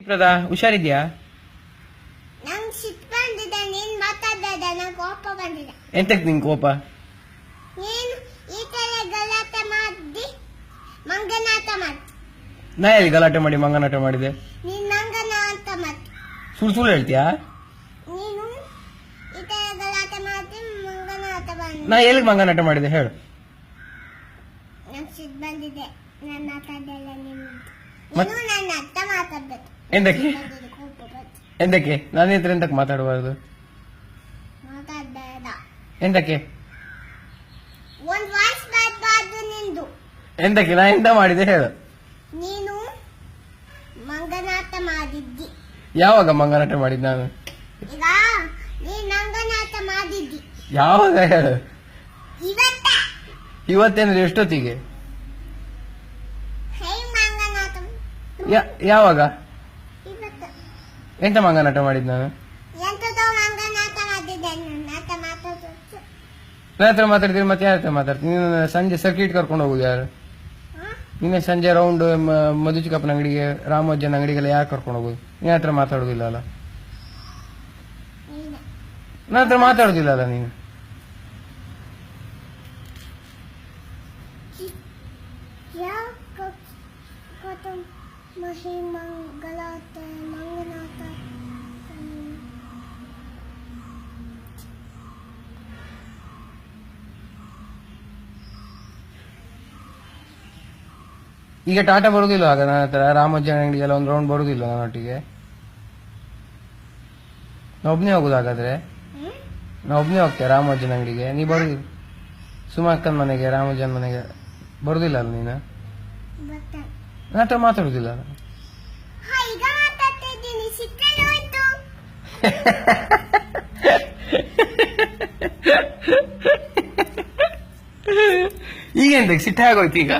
ಪ್ರದಾ ಹುಷಾರಿದ್ಯಾ? ನಂಗೆ ಸಿಟ್ಟು ಬಂದಿದೆ, ನೀನ್ ಮಾತಾಡ್ಬೇಡ, ನಂಗೆ ಕೋಪ ಬಂದಿದೆ. ಎಂತಕ್ ನಿಂಗೆ ಕೋಪ? ನೀನು ಈ ತರ ಗಲಾಟೆ ಮಾಡಿ ಮಂಗನಾಟ ಮಾಡಿ. ನಾ ಎಲ್ಲಿ ಗಲಾಟೆ ಮಾಡಿ ಮಂಗನಾಟ ಮಾಡಿದೆ? ನೀನ್ ಮಂಗನ ಅಂತ ಮಾಡಿ. ಸುಳ್ಳು ಹೇಳ್ತೀಯಾ? ನೀನು ಈ ತರ ಗಲಾಟೆ ಮಾಡಿ ಮಂಗನಾಟ ಮಾಡಿ. ನಾ ಎಲ್ಲಿ ಮಂಗನಾಟ ಮಾಡಿದೆ ಹೇಳು? ನಂಗೆ ಸಿಟ್ಟು ಬಂದಿದೆ, ನಾನು ಮಾತಾಡಲ್ಲ. ನೀನು ಮತ್- ನನ್ನ ಅರ್ಥ ಮಾತಾಡ್ಬೇಕು. ಎಂತಕ್ಕೆ ಕೋಪ ಬಂತು. ಎಂತಕ್ಕೆ ನನ್ನ ಹತ್ರ ಎಂತಕ್ಕೆ ಮಾತಾಡಬಾರ್ದು? ಮಾತಾಡ್ಬೇಡ. ಎಂತಕ್ಕೆ ಒಂದ್ ವಾಯ್ಸ್ ಬರಬಾರ್ದು ನಿಂದು. ಎಂತಕ್ಕೆ ನಾ ಎಂತ ಮಾಡಿದೆ ಹೇಳು? ನೀನು ಮಂಗನಾಟ ಮಾಡಿದ್ದಿ. ಯಾವಾಗ ಮಂಗನಾಟ ಮಾಡಿದ್ ನಾನು? ಈಗ ನೀನ್ ಮಂಗನಾಟ ಮಾಡಿದ್ದಿ. ಯಾವಾಗ ಹೇಳು? ಇವತ್ತ ಇವತ್ತೇನಂದ್ರೆ ಎಷ್ಟೊತ್ತಿಗೆ? ಹೇ ಮಂಗನಾಟ ಯಾವಾಗ? ಇವತ್ತ ಎಂತ ಮಂಗನಾಟ ಮಾಡಿದ್ ನಾನು? ಎಂತದೋ ಮಂಗನಾಟ ಮಾಡಿದ್ದೆ. ನನ್ನ ಹತ್ರ ಮಾತಾಡೋದು. ನನ್ನ ಹತ್ರ ಮಾತಾಡ್ತೀನಿ ಮತ್ತೆ ಯಾರ ಹತ್ರ ಮಾತಾಡ್ತೀನಿ? ನೀನು ಸಂಜೆ ಸರ್ಕಿಟ್ ಕರ್ಕೊಂಡು ಹೋಗುದು ಯಾರು? ನಿನ್ನೆ ಸಂಜೆ ರೌಂಡ್ ಮಧುಚಿಕಪ್ಪನ ಅಂಗಡಿಗೆ, ರಾಮೋಜನ್ ಅಂಗಡಿಗೆಲ್ಲ ಯಾರು ಕರ್ಕೊಂಡು ಹೋಗುದು? ನಿನ್ನ ಹತ್ರ ಮಾತಾಡೋದಿಲ್ಲ ಅಲ್ಲ? ನೀನೆ ನನ್ನ ಹತ್ರ ಮಾತಾಡೋದಿಲ್ಲ ಅಲ್ಲ ನೀನು? ಯಾಕ ಮಹಿ ಮಂಗಲಾಟ ಮಂಗನಾಟ. ಈಗ ಟಾಟಾ ಬರುದಿಲ್ಲ ಆಗ ನನ್ನ ಹತ್ರ? ರಾಮೋಜನ್ ಅಂಗಡಿಗೆಲ್ಲ ಒಂದು ರೌಂಡ್ ಬರುದಿಲ್ಲ ನನ್ನೊಟ್ಟಿಗೆ? ನಾ ಒಬ್ನೇ ಹೋಗುದು ಹಾಗಾದ್ರೆ? ನಾ ಒಬ್ನೇ ಹೋಗ್ತೇನೆ ರಾಮೋಜನ್ ಅಂಗಡಿಗೆ, ನೀ ಬರುದಿಲ್ಲ? ಸುಮಕ್ಕನ್ ಮನೆಗೆ, ರಾಮೋಜನ್ ಮನೆಗೆ ಬರುದಿಲ್ಲ ಅಲ್ಲ ನೀನು? ಬರ್ತಾನೆ. ನನ್ನ ಹತ್ರ ಮಾತಾಡುದಿಲ್ಲ ಅಲ್ಲ? ಹಾ, ಈಗ ಮಾತಾಡ್ತಾ ಇದ್ದೀನಿ. ಸಿಕ್ಕಲ್ಲಿ ಹೋಯ್ತು. ಈಗ ಎಂತಕ್ಕೆ ಸಿಟ್ಟಾಗೋಯ್ತು ಈಗ?